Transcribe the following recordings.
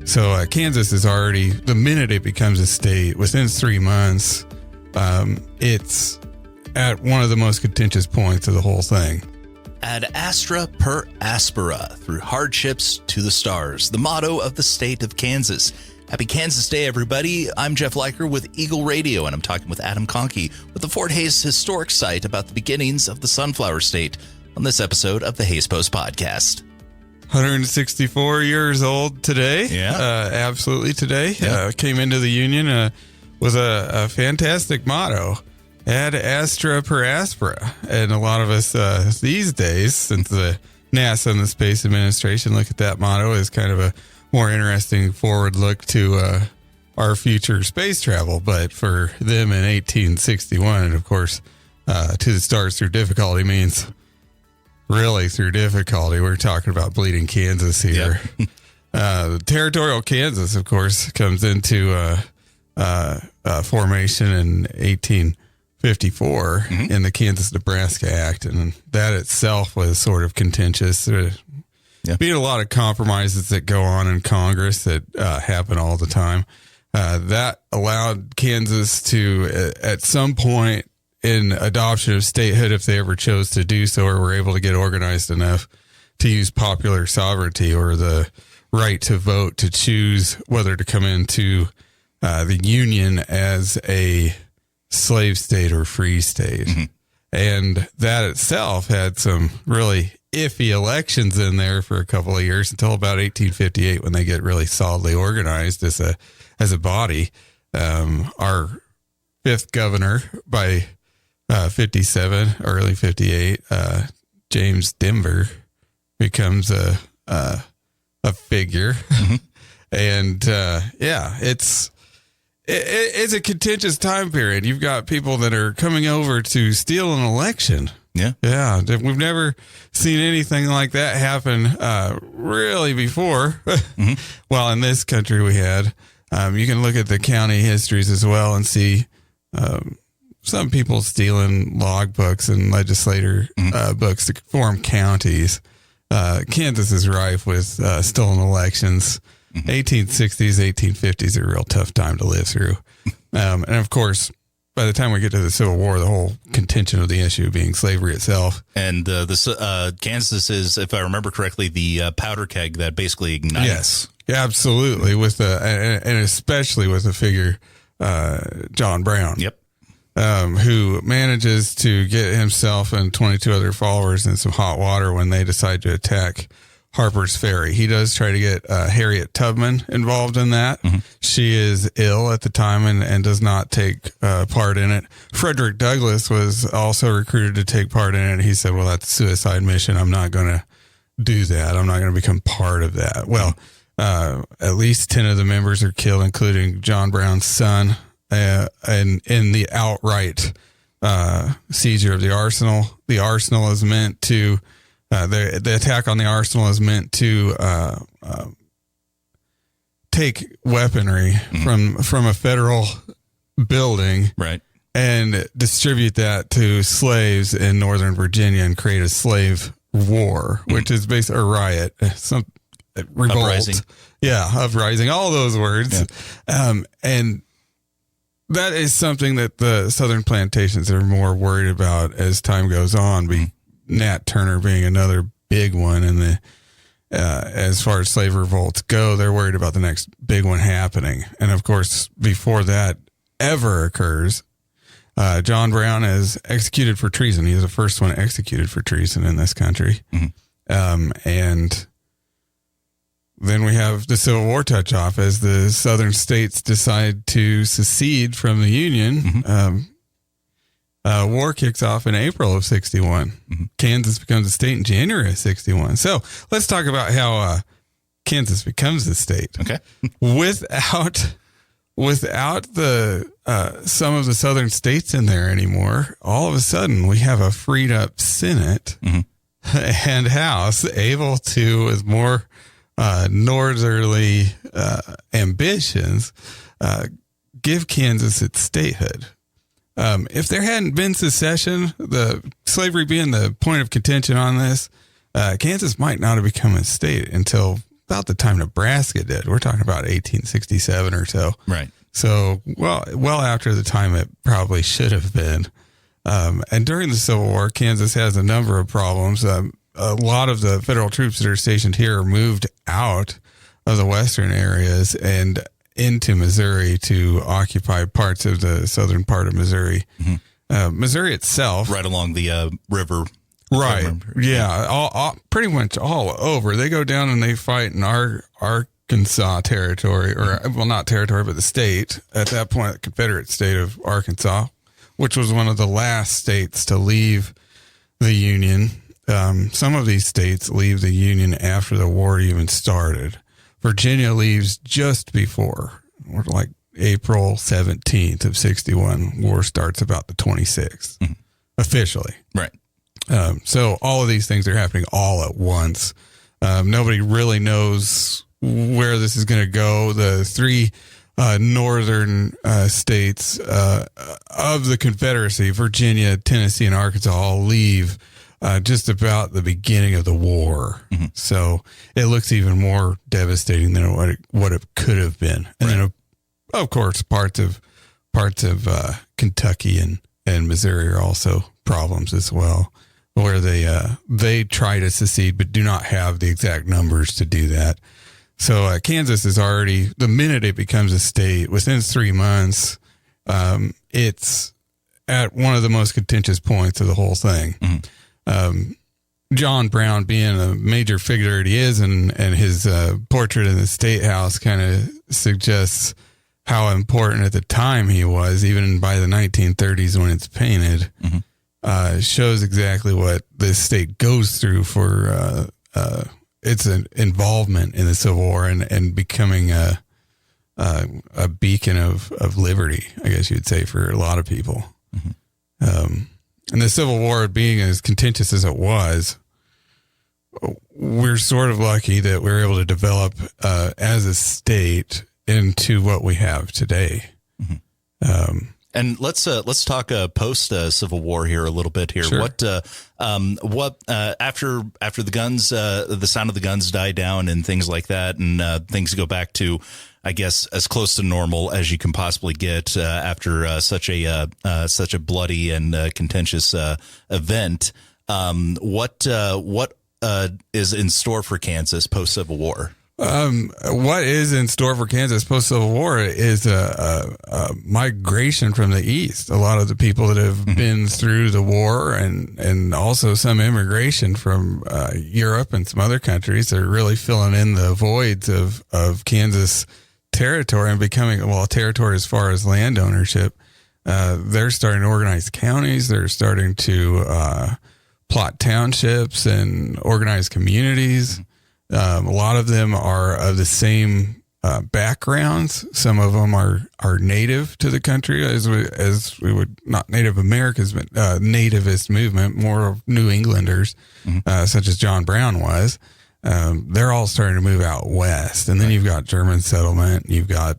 So Kansas is already, the minute it becomes a state, within 3 months, it's at one of the most contentious points of the whole thing. Ad astra per aspera, through hardships to the stars, the motto of the state of Kansas. Happy Kansas Day, everybody. I'm Jeff Leiker with Eagle Radio, and I'm talking with Adam Conkey with the Fort Hays Historic Site about the beginnings of the Sunflower State on this episode of the Hays Post Podcast. 164 years old today. Yeah. Absolutely today. Yeah. Came into the Union with a fantastic motto, ad astra per aspera. And a lot of us these days, since the NASA and the Space Administration look at that motto as kind of a more interesting forward look to our future space travel. But for them in 1861, and of course, to the stars through difficulty means really through difficulty. We're talking about bleeding Kansas here. Yep. Territorial Kansas, of course, comes into formation in 1854 in the Kansas-Nebraska Act, and that itself was sort of contentious. Being a lot of compromises that go on in Congress that happen all the time. That allowed Kansas to, at some point, in adoption of statehood, if they ever chose to do so, or were able to get organized enough to use popular sovereignty or the right to vote to choose whether to come into the Union as a slave state or free state. Mm-hmm. And that itself had some really iffy elections in there for a couple of years until about 1858, when they get really solidly organized as a body. Our fifth governor by 57, early 58, James Denver becomes a figure. Mm-hmm. And it's a contentious time period. You've got people that are coming over to steal an election. Yeah. We've never seen anything like that happen really before. Mm-hmm. Well, in this country we had. You can look at the county histories as well and see some people stealing log books and legislator books to form counties. Kansas is rife with stolen elections. 1860s, 1850s are a real tough time to live through. And of course, by the time we get to the Civil War, the whole contention of the issue being slavery itself. And Kansas is, if I remember correctly, the powder keg that basically ignites. Yes, absolutely. And especially with the figure, John Brown. Yep. Who manages to get himself and 22 other followers in some hot water when they decide to attack Harper's Ferry. He does try to get Harriet Tubman involved in that. Mm-hmm. She is ill at the time and does not take part in it. Frederick Douglass was also recruited to take part in it. He said, well, that's a suicide mission. I'm not going to do that. I'm not going to become part of that. Well, at least 10 of the members are killed, including John Brown's son. And in the outright seizure of the arsenal. The arsenal is meant to the attack on the arsenal is meant to take weaponry from a federal building, right, and distribute that to slaves in Northern Virginia and create a slave war, which is basically a riot, some revolt, uprising. Uprising, all those words, and that is something that the Southern plantations are more worried about as time goes on. Nat Turner being another big one, and as far as slave revolts go, they're worried about the next big one happening. And of course, before that ever occurs, John Brown is executed for treason. He was the first one executed for treason in this country. And then we have the Civil War touch off as the southern states decide to secede from the Union. War kicks off in April of 61. Kansas becomes a state in January of 61. So let's talk about how Kansas becomes a state. Okay. Without the some of the southern states in there anymore, all of a sudden we have a freed up Senate and House able to, with more northerly ambitions, give Kansas its statehood. If there hadn't been secession, the slavery being the point of contention on this, Kansas might not have become a state until about the time Nebraska did. We're talking about 1867 or so. Right. So, well after the time it probably should have been. And during the Civil War, Kansas has a number of problems. A lot of the federal troops that are stationed here are moved out of the western areas and into Missouri to occupy parts of the southern part of Missouri. Missouri itself, right along the river. Right. Yeah. All, pretty much all over. They go down and they fight in our Arkansas territory, or well, not territory, but the state at that point, the Confederate state of Arkansas, which was one of the last states to leave the Union. Some of these states leave the Union after the war even started. Virginia leaves just before, or like April 17th of 61. War starts about the 26th, officially. Right. So all of these things are happening all at once. Nobody really knows where this is going to go. The three northern states of the Confederacy, Virginia, Tennessee, and Arkansas, all leave just about the beginning of the war. So it looks even more devastating than what it could have been. And then, of course, parts of Kentucky and Missouri are also problems as well, where they try to secede but do not have the exact numbers to do that. So Kansas is already, the minute it becomes a state, within 3 months, it's at one of the most contentious points of the whole thing. John Brown, being a major figure that he is, and his portrait in the State House kind of suggests how important at the time he was, even by the 1930s when it's painted, shows exactly what this state goes through for its involvement in the Civil War and becoming a beacon of liberty, I guess you'd say, for a lot of people. And the Civil War being as contentious as it was, we're sort of lucky that we're able to develop as a state into what we have today. And let's talk post Civil War here a little bit here. Sure. What after the guns, the sound of the guns die down and things like that, and things go back to, I guess, as close to normal as you can possibly get after such a bloody and contentious event. What is in store for Kansas post Civil War? What is in store for Kansas post Civil War is a migration from the East. A lot of the people that have been through the war and also some immigration from Europe and some other countries are really filling in the voids of Kansas territory and becoming, well, territory as far as land ownership. They're starting to organize counties. They're starting to plot townships and organize communities. A lot of them are of the same backgrounds. Some of them are native to the country, as we would, not Native Americans, but nativist movement, more of New Englanders, such as John Brown was. They're all starting to move out west, and then you've got German settlement, you've got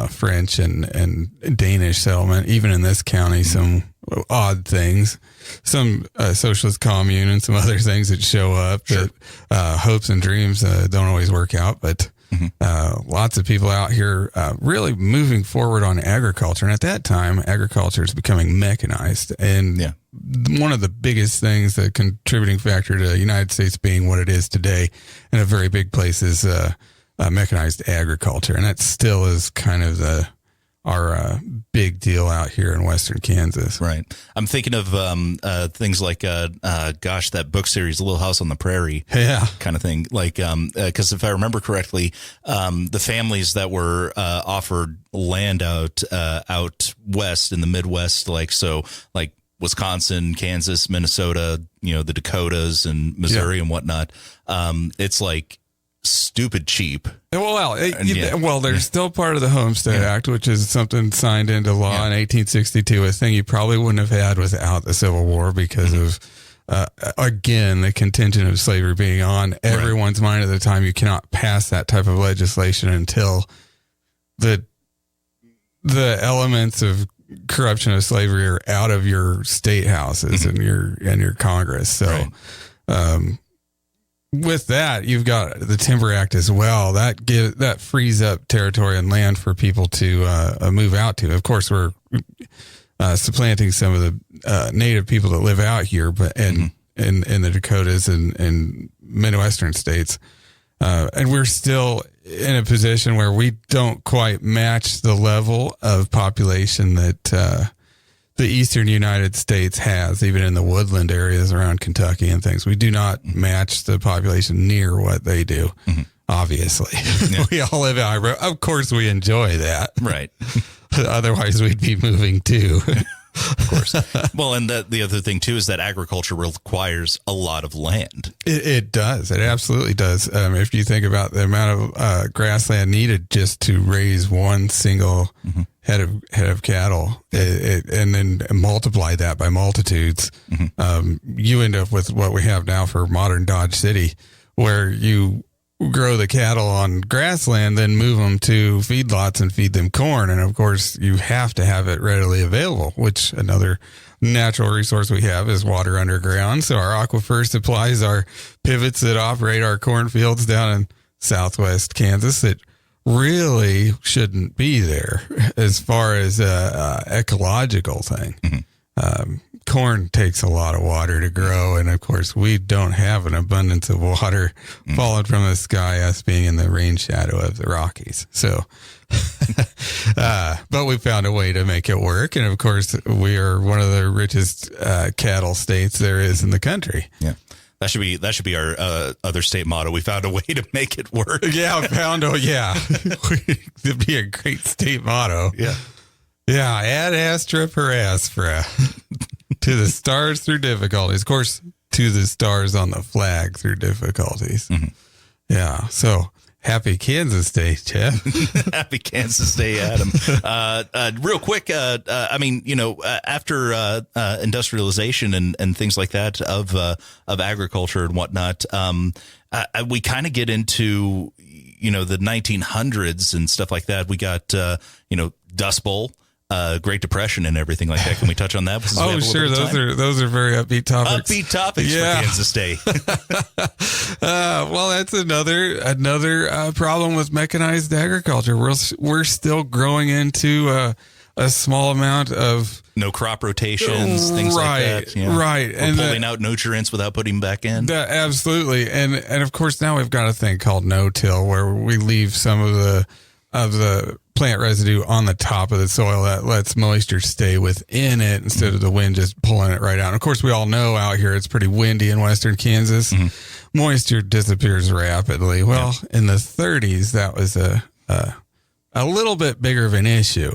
French and Danish settlement. Even in this county, some odd things, some socialist commune, and some other things that show up that hopes and dreams don't always work out. But lots of people out here really moving forward on agriculture, and at that time, agriculture is becoming mechanized, and one of the biggest things, the contributing factor to the United States being what it is today, and a very big place, is mechanized agriculture, and that still is kind of our big deal out here in Western Kansas. Right. I'm thinking of things like, that book series, Little House on the Prairie, kind of thing. Like, because if I remember correctly, the families that were offered land out west in the Midwest, like Wisconsin, Kansas, Minnesota, the Dakotas and Missouri and whatnot. It's like stupid cheap. They're still part of the Homestead Act, which is something signed into law in 1862, a thing you probably wouldn't have had without the Civil War because of, again, the contention of slavery being on everyone's mind at the time. You cannot pass that type of legislation until the elements of corruption of slavery are out of your state houses and your Congress. So, with that, you've got the Timber Act as well. That frees up territory and land for people to move out to. Of course, we're supplanting some of the native people that live out here, but in the Dakotas and Midwestern states, and we're still in a position where we don't quite match the level of population that the eastern United States has, even in the woodland areas around Kentucky and things. We do not match the population near what they do, obviously. Yeah. We all live out. Of course, we enjoy that. Right. Otherwise, we'd be moving too. Of course. Well, and the other thing, too, is that agriculture requires a lot of land. It does. It absolutely does. If you think about the amount of grassland needed just to raise one single head of cattle, and then multiply that by multitudes, you end up with what we have now for modern Dodge City, where you grow the cattle on grassland, then move them to feedlots and feed them corn. And of course, you have to have it readily available, which another natural resource we have is water underground. So our aquifer supplies our pivots that operate our cornfields down in southwest Kansas that really shouldn't be there as far as ecological thing. Corn takes a lot of water to grow, and of course we don't have an abundance of water falling from the sky, us being in the rain shadow of the Rockies. So but we found a way to make it work, and of course we are one of the richest cattle states there is in the country. Yeah. That should be our other state motto. We found a way to make it work. It'd be a great state motto. Yeah. Yeah, ad astra per aspera. To the stars through difficulties. Of course, to the stars on the flag through difficulties. Yeah, so happy Kansas Day, Jeff. Happy Kansas Day, Adam. Real quick, after industrialization and things like that of agriculture and whatnot, we kind of get into, the 1900s and stuff like that. We got, Dust Bowl. Great Depression and everything like that. Can we touch on that? Oh, sure. Those are very upbeat topics. Upbeat topics for Kansas Day. Well, that's another problem with mechanized agriculture. We're still growing into a small amount of no crop rotations, things like that. Yeah. Right. We're pulling out nutrients without putting them back in. Absolutely. And of course now we've got a thing called no-till where we leave some of the plant residue on the top of the soil that lets moisture stay within it instead of the wind just pulling it right out. And of course, we all know out here it's pretty windy in western Kansas. Moisture disappears rapidly. Well, in the 30s, that was a little bit bigger of an issue.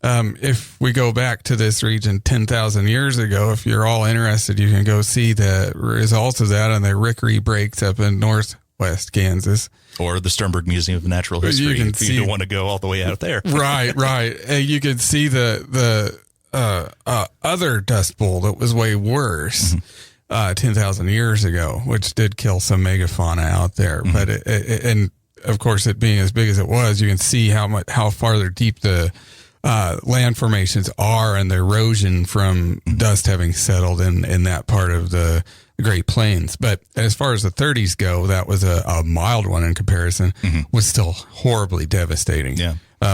If we go back to this region 10,000 years ago, if you're all interested, you can go see the results of that on the Rickery Breaks up in northwest Kansas. Or the Sternberg Museum of Natural History, if you don't want to go all the way out there. Right. You can see the other Dust Bowl that was way worse 10,000 years ago, which did kill some megafauna out there. But and of course, it being as big as it was, you can see how farther deep the land formations are and the erosion from dust having settled in that part of the Great Plains. But as far as the 30s go, that was a mild one in comparison, was still horribly devastating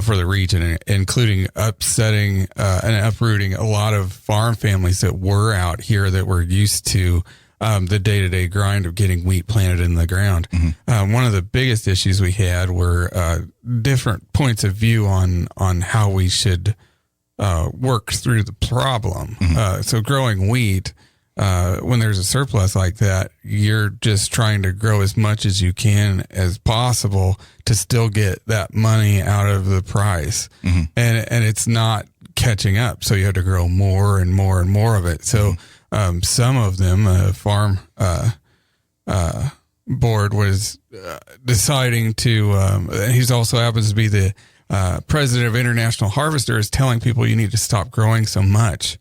for the region, including upsetting and uprooting a lot of farm families that were out here that were used to the day-to-day grind of getting wheat planted in the ground. One of the biggest issues we had were different points of view on how we should work through the problem. So growing wheat, when there's a surplus like that, you're just trying to grow as much as you can as possible to still get that money out of the price. And it's not catching up. So you have to grow more and more and more of it. So some of them, farm board was deciding to, he's also happens to be the president of International Harvesters, telling people you need to stop growing so much.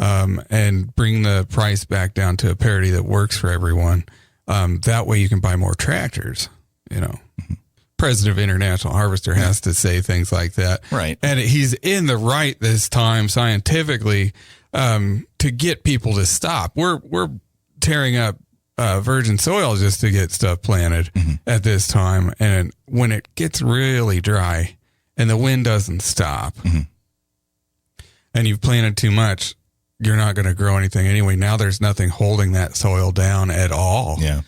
And bring the price back down to a parity that works for everyone. That way you can buy more tractors, President of International Harvester has to say things like that. Right. And he's in the right this time scientifically to get people to stop. We're tearing up virgin soil just to get stuff planted at this time. And when it gets really dry and the wind doesn't stop and you've planted too much, you're not going to grow anything anyway. Now there's nothing holding that soil down at all. Yeah.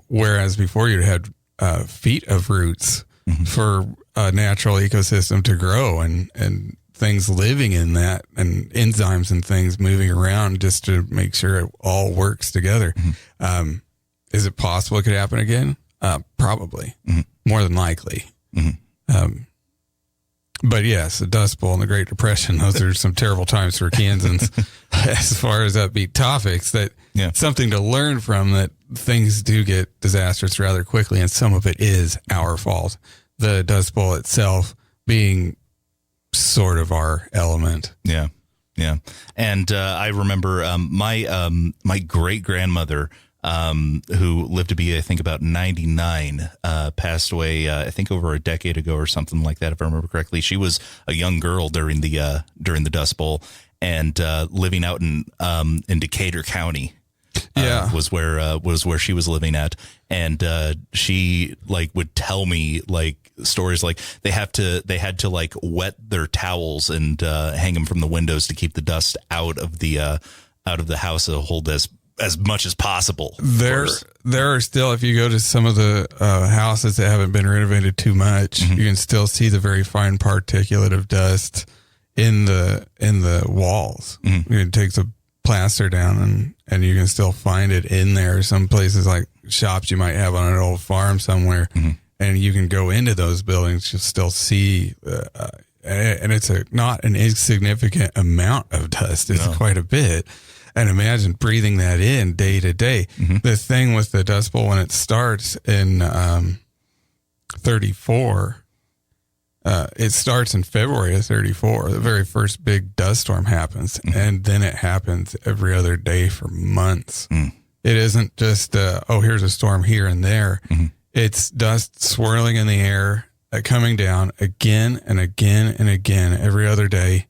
Whereas before you had feet of roots for a natural ecosystem to grow and things living in that and enzymes and things moving around just to make sure it all works together. Is it possible it could happen again? Probably. More than likely. But yes, the Dust Bowl and the Great Depression, those are some terrible times for Kansans as far as upbeat topics. That something to learn from, that things do get disastrous rather quickly, and some of it is our fault. The Dust Bowl itself being sort of our element. Yeah. And I remember my great grandmother, who lived to be, I think, about 99, passed away, I think, over a decade ago or something like that, if I remember correctly. She was a young girl during the Dust Bowl, and living out in Decatur County. Was where she was living at, and she would tell me stories like they had to wet their towels and hang them from the windows to keep the dust out of the house to hold as much as possible. There are still, if you go to some of the houses that haven't been renovated too much, you can still see the very fine particulate of dust in the walls. It takes a plaster down and you can still find it in there. Some places like shops you might have on an old farm somewhere, and you can go into those buildings, you'll still see, and it's not an insignificant amount of dust. It's quite a bit. And imagine breathing that in day to day. The thing with the Dust Bowl, when it starts in 34, it starts in February of 34. The very first big dust storm happens, and then it happens every other day for months. It isn't just, here's a storm here and there. It's dust swirling in the air, coming down again and again and again every other day.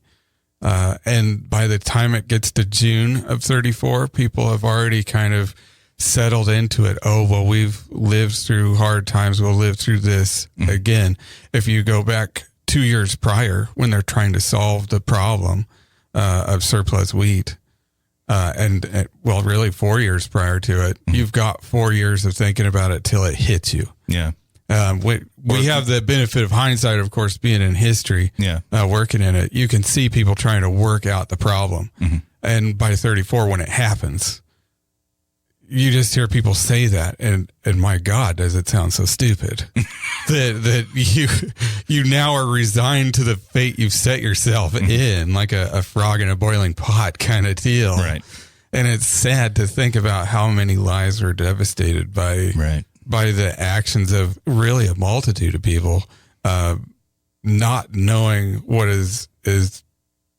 And by the time it gets to June of 34, people have already kind of settled into it. Oh, well, we've lived through hard times. We'll live through this again. If you go back 2 years prior, when they're trying to solve the problem of surplus wheat, really 4 years prior to it, you've got 4 years of thinking about it till it hits you. Yeah. We have the benefit of hindsight, of course, being in history, working in it. You can see people trying to work out the problem. And by 34, when it happens, you just hear people say that. And my God, does it sound so stupid that you now are resigned to the fate you've set yourself in, like a frog in a boiling pot kind of deal. Right. And it's sad to think about how many lives were devastated by the actions of really a multitude of people, not knowing what is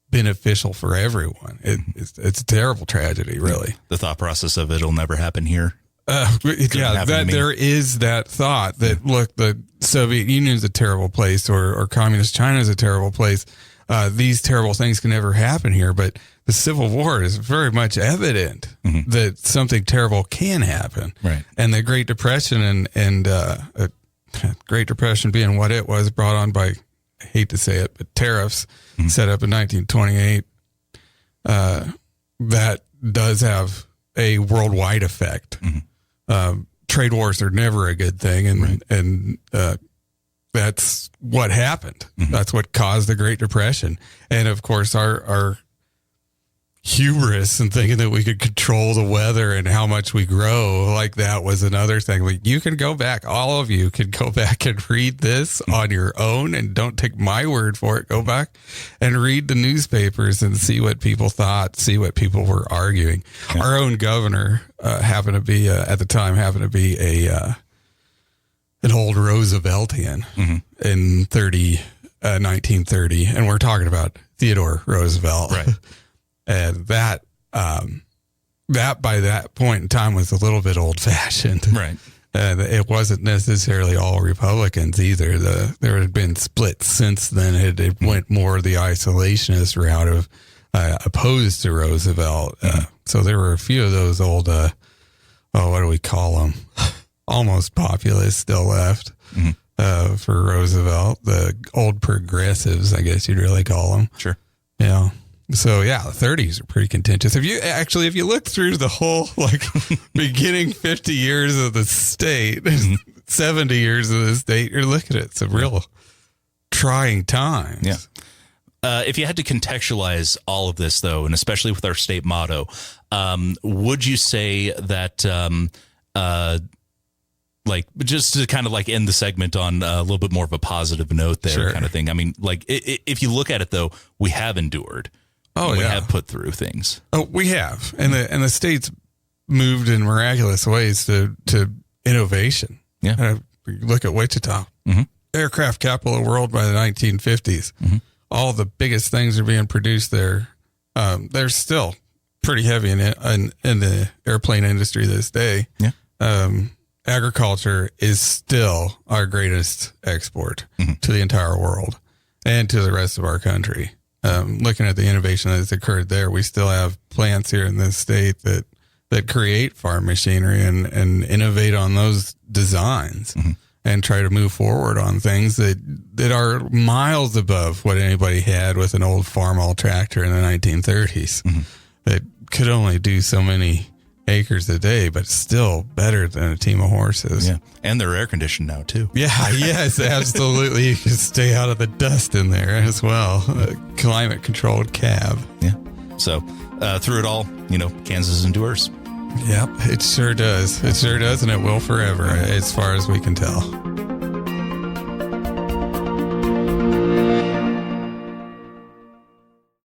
beneficial for everyone. It's a terrible tragedy, really. The thought process of it'll never happen here. There is that thought that, look, the Soviet Union is a terrible place, or communist China is a terrible place. These terrible things can never happen here, but the Civil War is very much evident that something terrible can happen. Right. And the Great Depression and Great Depression being what it was, brought on by, I hate to say it, but tariffs set up in 1928, that does have a worldwide effect. Trade wars are never a good thing, and that's what happened. That's what caused the Great Depression. And of course, our hubris and thinking that we could control the weather and how much we grow, like that was another thing. Like, you can go back, all of you can go back and read this on your own, and don't take my word for it. Go back and read the newspapers and see what people thought, see what people were arguing. Our own governor happened to be at the time an old Rooseveltian in 1930, and we're talking about Theodore Roosevelt. Right. And that by that point in time was a little bit old fashioned. Right. And it wasn't necessarily all Republicans either. There had been splits since then. It went more the isolationist route of opposed to Roosevelt. So there were a few of those old what do we call them? Almost populists still left for Roosevelt. The old progressives, I guess you'd really call them. Sure. Yeah. So yeah, the 30s are pretty contentious. If you look through the whole beginning 50 years of the state, 70 years of the state, you're looking at some real trying times. Yeah. If you had to contextualize all of this, though, and especially with our state motto, would you say that, just to kind of end the segment on a little bit more of a positive note there, kind of thing? I mean, if you look at it, though, we have endured. We have put through things. Oh, we have, and the state's moved in miraculous ways to innovation. Yeah, look at Wichita, aircraft capital of the world by the 1950s. All the biggest things are being produced there. They're still pretty heavy in the airplane industry this day. Yeah. Agriculture is still our greatest export to the entire world and to the rest of our country. Looking at the innovation that's occurred there, we still have plants here in this state that create farm machinery and innovate on those designs. And try to move forward on things that are miles above what anybody had with an old Farmall tractor in the 1930s. That could only do so many acres a day, but still better than a team of horses. Yeah, and they're air conditioned now too. Yeah, yes, absolutely. You can stay out of the dust in there as well. Climate controlled cab. Yeah. So through it all, Kansas endures. Yep, it sure does. It sure does, and it will forever, as far as we can tell.